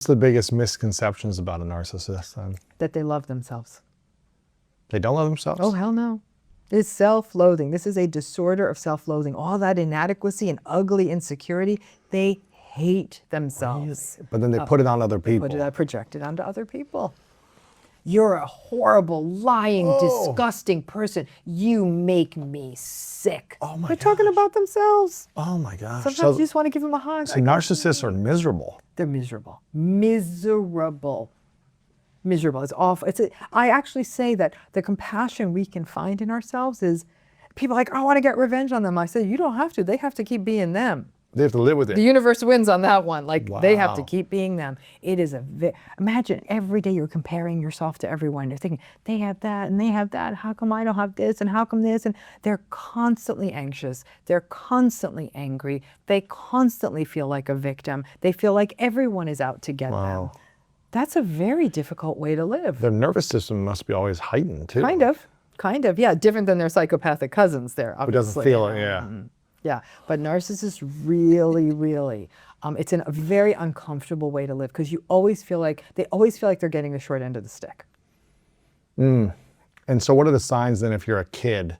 What's the biggest misconceptions about a narcissist then? That they love themselves. They don't love themselves? Oh, hell no. It's self-loathing. This is a disorder of self-loathing. All that inadequacy and ugly insecurity, they hate themselves. Really? But then they put it on other people. Project it onto other people. You're a horrible, lying, disgusting person. You make me sick. Oh my They're talking about themselves. Oh my gosh. Sometimes you just want to give them a hug. So narcissists are miserable. They're miserable. Miserable. Miserable. It's awful. I actually say that the compassion we can find in ourselves is people are like, I want to get revenge on them. I say, you don't have to. They have to keep being them. They have to live with it. The universe wins on that one. Like, they have to Wow. keep being them. It is imagine every day you're comparing yourself to everyone. You're thinking, they have that and they have that. How come I don't have this? And how come this? And they're constantly anxious. They're constantly angry. They constantly feel like a victim. They feel like everyone is out to get them. That's a very difficult way to live. Their nervous system must be always heightened too. Kind of. Yeah, different than their psychopathic cousins there, obviously. Who doesn't feel it, yeah. Yeah, but narcissists really, it's a very uncomfortable way to live because they always feel like they're getting the short end of the stick. And so what are the signs then if you're a kid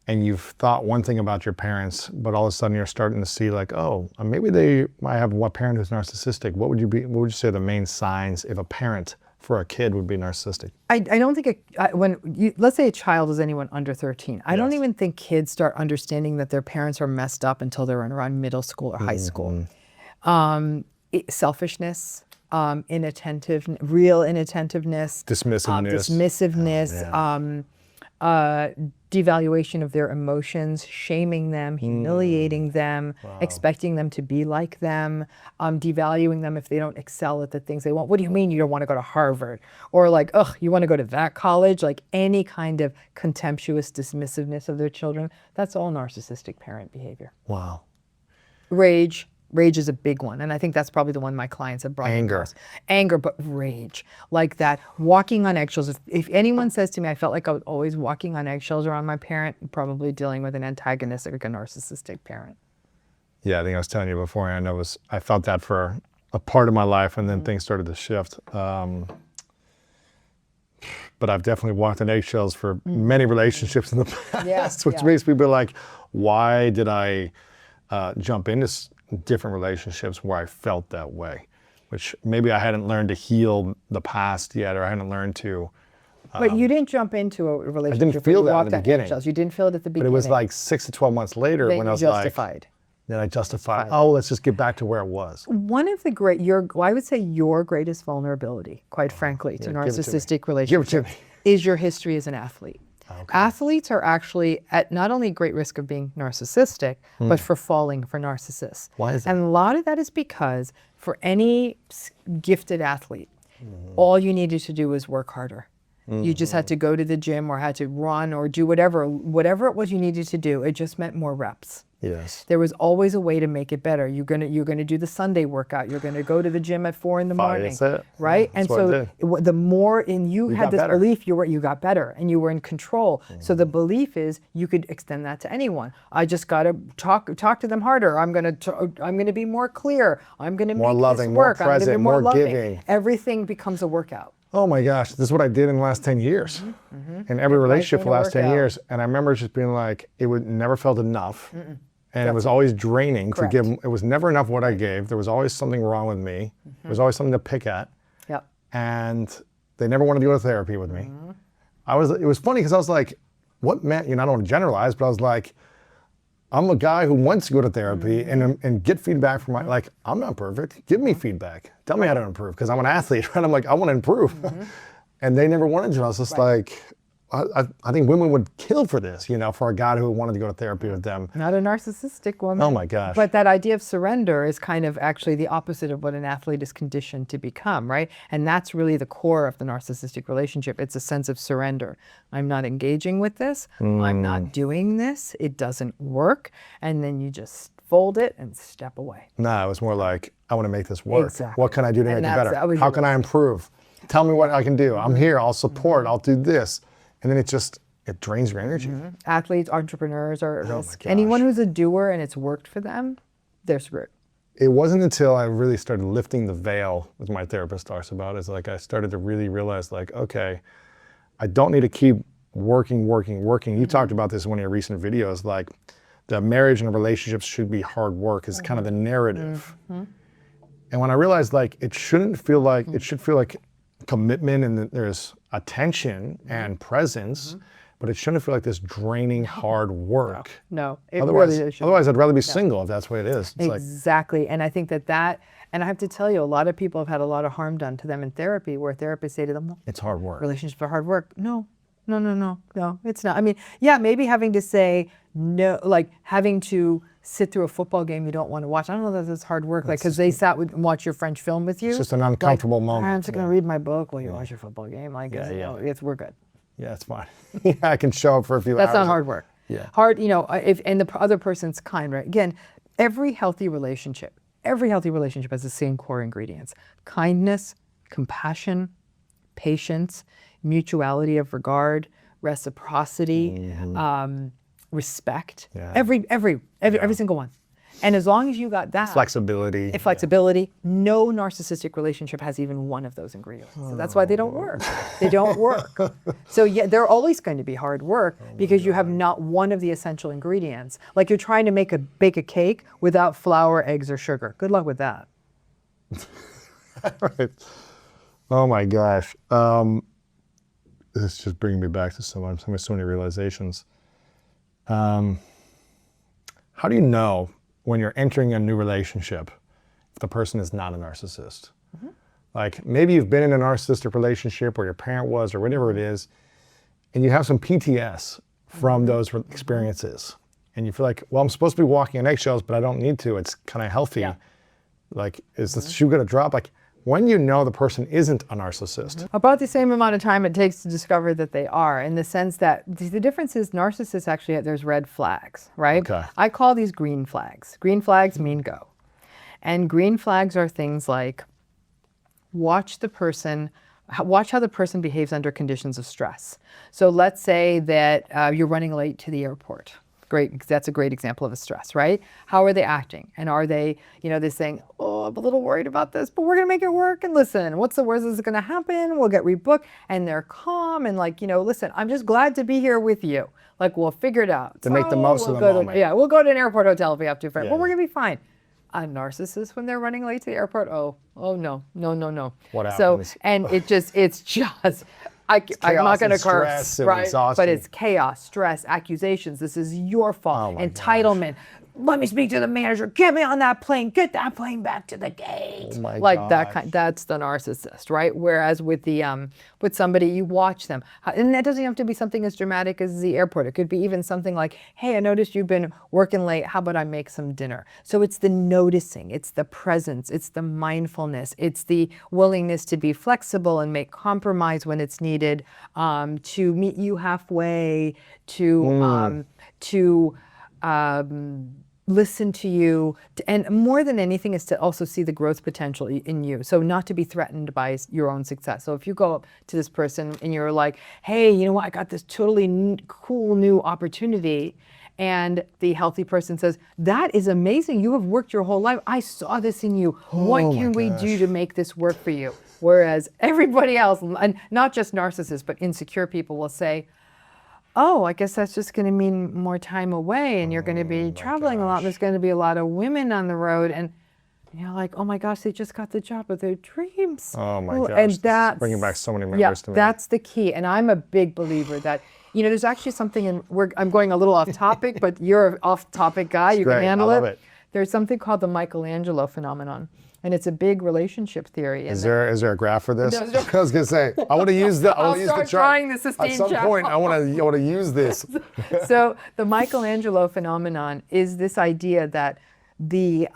and you've thought one thing about your parents, but all of a sudden you're starting to see like, oh, maybe they might have one parent who's narcissistic. What would you say are the main signs if a parent for a kid would be narcissistic? I don't think, let's say a child is anyone under 13, I don't even think kids start understanding that their parents are messed up until they're around middle school or high school. Selfishness, real inattentiveness. Dismissiveness. Devaluation of their emotions, shaming them, humiliating them, expecting them to be like them, devaluing them if they don't excel at the things they want. What do you mean you don't want to go to Harvard? Or like, ugh, you want to go to that college? Like any kind of contemptuous dismissiveness of their children. That's all narcissistic parent behavior. Wow. Rage. Rage is a big one, and I think that's probably the one my clients have brought. Anger, but rage, like that, walking on eggshells. If anyone says to me, I felt like I was always walking on eggshells around my parent, probably dealing with an antagonistic, like a narcissistic parent. Yeah, I think I was telling you before, and I felt that for a part of my life, and then things started to shift. But I've definitely walked on eggshells for many relationships in the past, which makes me be like, why did I jump into different relationships where I felt that way, which maybe I hadn't learned to heal the past yet, or I hadn't learned to. But you didn't jump into a relationship. I didn't feel that in the beginning. You didn't feel it at the beginning. But it was like 6 to 12 months later when I was justified. Then I justified, oh, let's just get back to where it was. One of the I would say your greatest vulnerability, quite frankly, to narcissistic relationships is your history as an athlete. Athletes are actually at not only great risk of being narcissistic, but for falling for narcissists. Why is that? And a lot of that is because for any gifted athlete, all you needed to do was work harder. You just had to go to the gym or had to run or do whatever it was you needed to do. It just meant more reps. Yes. There was always a way to make it better. You're gonna do the Sunday workout. You're gonna go to the gym at 4 in the morning. That's it. Right? That's and so the more you had this better. belief, you got better and you were in control. So the belief is you could extend that to anyone. I just gotta talk to them harder. I'm gonna be more clear. I'm gonna more make loving, this work. more present, I'm gonna be more giving. Everything becomes a workout. Oh my gosh, this is what I did in the last 10 years. In every relationship for the last 10 years. And I remember just being like, never felt enough. And it was always draining to give. It was never enough what I gave. There was always something wrong with me. There was always something to pick at. Yep. And they never wanted to go to therapy with me. It was funny because I was like, what meant, I don't want to generalize, but I was like, I'm a guy who wants to go to therapy and get feedback from I'm not perfect. Give me feedback. Tell me how to improve because I'm an athlete, right? I'm like, I want to improve. And they never wanted to. I was just like, I think women would kill for this, for a guy who wanted to go to therapy with them. Not a narcissistic woman. Oh my gosh. But that idea of surrender is kind of actually the opposite of what an athlete is conditioned to become, right? And that's really the core of the narcissistic relationship. It's a sense of surrender. I'm not engaging with this. I'm not doing this. It doesn't work. And then you just fold it and step away. No, it was more like, I want to make this work. Exactly. What can I do to make it better? How can I improve? Tell me what I can do. I'm here. I'll support. I'll do this. And then it drains your energy. Athletes, entrepreneurs are at risk. Anyone who's a doer and it's worked for them, they're screwed. it wasn't until I really started lifting the veil, as my therapist talks about, is like I started to really realize like, okay, I don't need to keep working. You talked about this in one of your recent videos, like the marriage and relationships should be hard work is kind of the narrative. And when I realized like it shouldn't feel like, it should feel like commitment and that there's attention and presence, but it shouldn't feel like this draining hard work. No, it Otherwise, really should. otherwise I'd rather be single if that's what it is. It's Exactly. And I think that, and I have to tell you, a lot of people have had a lot of harm done to them in therapy where therapists say to them, "Well, it's hard work. relationships are hard work." No, it's not. I mean, yeah, maybe having to say no, like having to sit through a football game you don't want to watch. I don't know that that's hard work, like because they sat and watched your French film with you. It's just an uncomfortable moment. I'm just going to read my book while you watch your football game. Like, we're good. Yeah, it's fine. Yeah, I can show up for a few hours. That's not hard work. Yeah. Hard, and the other person's kind, right? Again, every healthy relationship has the same core ingredients: kindness, compassion, patience, mutuality of regard, reciprocity, respect. Yeah. Every single one. And as long as you got that Flexibility. no narcissistic relationship has even one of those ingredients. So that's why they don't work. They don't work. So yeah, they're always going to be hard work because you have not one of the essential ingredients. Like you're trying to bake a cake without flour, eggs, or sugar. Good luck with that. Right. Oh my gosh. This is just bringing me back to so many realizations. How do you know when you're entering a new relationship if the person is not a narcissist? Like maybe you've been in a narcissistic relationship or your parent was or whatever it is, and you have some PTS from those experiences. And you feel like, well, I'm supposed to be walking on eggshells, but I don't need to. It's kind of healthy. Yeah. Like, is the shoe going to drop? Like, when you know the person isn't a narcissist. About the same amount of time it takes to discover that they are, in the sense that the difference is narcissists actually, there's red flags, right? Okay. I call these green flags. Green flags mean go. And green flags are things like watch how the person behaves under conditions of stress. So let's say that you're running late to the airport. Great, that's a great example of a stress, right? How are they acting? And are they, they're saying, oh, I'm a little worried about this, but we're gonna make it work. And listen, what's the worst that's gonna happen? We'll get rebooked. And they're calm and like, listen, I'm just glad to be here with you. Like, we'll figure it out. To make the most of the moment. We'll go to an airport hotel if we have to. Yeah. Well, we're gonna be fine. A narcissist, when they're running late to the airport, oh no. What happens? So, and it's just, I'm not going to curse, right? But it's chaos, stress, accusations. This is your fault. Entitlement. Let me speak to the manager. Get me on that plane. Get that plane back to the gate. Oh my like gosh. that kind. That's the narcissist, right? Whereas with with somebody, you watch them, and that doesn't have to be something as dramatic as the airport. It could be even something like, "Hey, I noticed you've been working late. How about I make some dinner?" So it's the noticing, it's the presence, it's the mindfulness, it's the willingness to be flexible and make compromise when it's needed, to meet you halfway, to listen to you, and more than anything is to also see the growth potential in you. So not to be threatened by your own success. So if you go up to this person and you're like, hey, you know what, I got this totally cool new opportunity, and the healthy person says, that is amazing, you have worked your whole life, I saw this in you, what can we do to make this work for you? Whereas everybody else, and not just narcissists, but insecure people will say, oh, I guess that's just going to mean more time away, and you're going to be traveling a lot. There's going to be a lot of women on the road, and you're like, oh my gosh, they just got the job of their dreams. Oh my gosh, and that's bringing back so many memories to me. That's the key, and I'm a big believer that there's actually something I'm going a little off topic, but you're an off topic guy. You can handle I love it. There's something called the Michelangelo phenomenon. And it's a big relationship theory. Is there a graph for this? No, I was gonna say I want to use the. I'll start trying the Sistine At some Chapel. point, I want to use this. So the Michelangelo phenomenon is this idea that the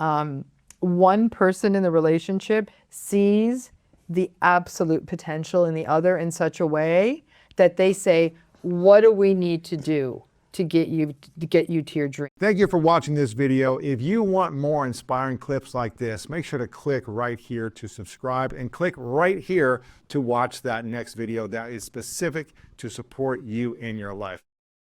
one person in the relationship sees the absolute potential in the other in such a way that they say, "What do we need to do to get you to your dream?" Thank you for watching this video. If you want more inspiring clips like this, make sure to click right here to subscribe and click right here to watch that next video that is specific to support you in your life.